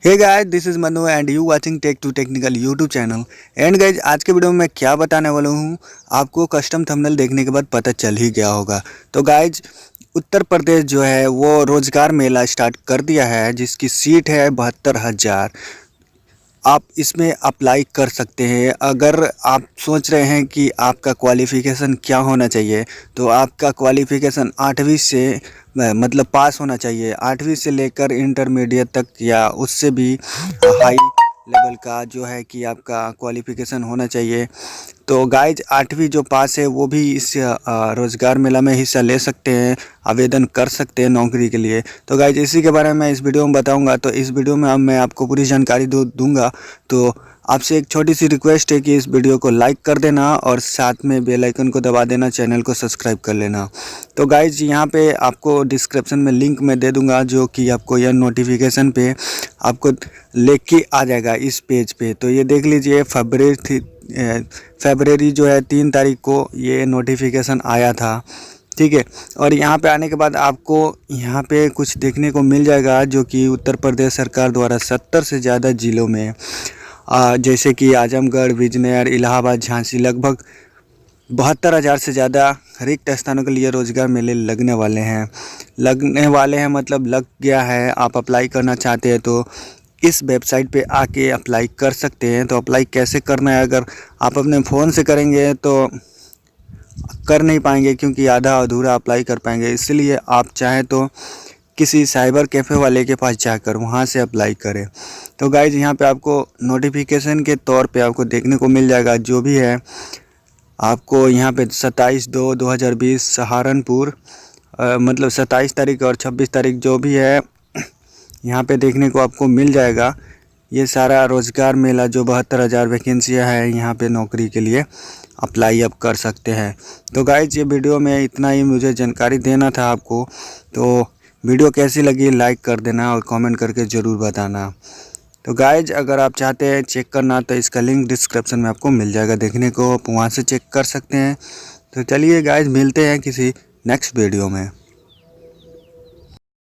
Hey guys, this is Manu and you watching tech to technical YouTube channel. And guys, आज के video में मैं क्या बताने वाला हूँ आपको कस्टम थंबनेल देखने के बाद पता चल ही गया होगा। तो गाइस, उत्तर प्रदेश जो है वो रोजगार मेला स्टार्ट कर दिया है, जिसकी सीट है 72,000। आप इसमें अप्लाई कर सकते हैं। अगर आप सोच रहे हैं कि आपका क्वालिफ़िकेशन क्या होना चाहिए, तो आपका क्वालिफ़िकेशन 8वीं से मतलब पास होना चाहिए। 8वीं से लेकर इंटरमीडिएट तक या उससे भी हाई लेवल का जो है कि आपका क्वालिफ़िकेशन होना चाहिए। तो गाइज 8वीं जो पास है वो भी इस रोज़गार मेला में हिस्सा ले सकते हैं, आवेदन कर सकते हैं नौकरी के लिए। तो गाइज इसी के बारे में मैं इस वीडियो में बताऊंगा। तो इस वीडियो में अब मैं आपको पूरी जानकारी दूंगा। तो आपसे एक छोटी सी रिक्वेस्ट है कि इस वीडियो को लाइक कर देना और साथ में बेल आइकन को दबा देना, चैनल को सब्सक्राइब कर लेना। तो गाइज यहाँ पे आपको डिस्क्रिप्शन में लिंक मैं दे दूंगा, जो कि आपको यह नोटिफिकेशन पे आपको लेके आ जाएगा इस पेज पे। तो ये देख लीजिए, फरवरी जो है 3 तारीख को ये नोटिफिकेशन आया था, ठीक है। और यहाँ पे आने के बाद आपको यहाँ पे कुछ देखने को मिल जाएगा, जो कि उत्तर प्रदेश सरकार द्वारा 70 से ज़्यादा ज़िलों में जैसे कि आजमगढ़, बिजनौर, इलाहाबाद, झांसी, लगभग 72,000 से ज़्यादा रिक्त स्थानों के लिए रोज़गार मेले लगने वाले हैं मतलब लग गया है। आप अप्लाई करना चाहते हैं तो इस वेबसाइट पे आके अप्लाई कर सकते हैं। तो अप्लाई कैसे करना है, अगर आप अपने फ़ोन से करेंगे तो कर नहीं पाएंगे, क्योंकि आधा अधूरा अप्लाई कर पाएंगे। इसलिए आप चाहें तो किसी साइबर कैफ़े वाले के पास जाकर वहाँ से अप्लाई करें। तो गाइज यहाँ पे आपको नोटिफिकेशन के तौर पे आपको देखने को मिल जाएगा, जो भी है आपको यहाँ पे 27/2/2020 सहारनपुर मतलब 27 तारीख और 26 तारीख जो भी है यहाँ पे देखने को आपको मिल जाएगा। ये सारा रोज़गार मेला जो 72,000 वैकेंसियाँ हैं यहाँ पे नौकरी के लिए अप्लाई आप कर सकते हैं। तो गाइज ये वीडियो में इतना ही मुझे जानकारी देना था आपको। तो वीडियो कैसी लगी लाइक कर देना और कमेंट करके ज़रूर बताना। तो गाइज अगर आप चाहते हैं चेक करना तो इसका लिंक डिस्क्रिप्शन में आपको मिल जाएगा देखने को, आप वहाँ से चेक कर सकते हैं। तो चलिए गाइज, मिलते हैं किसी नेक्स्ट वीडियो में।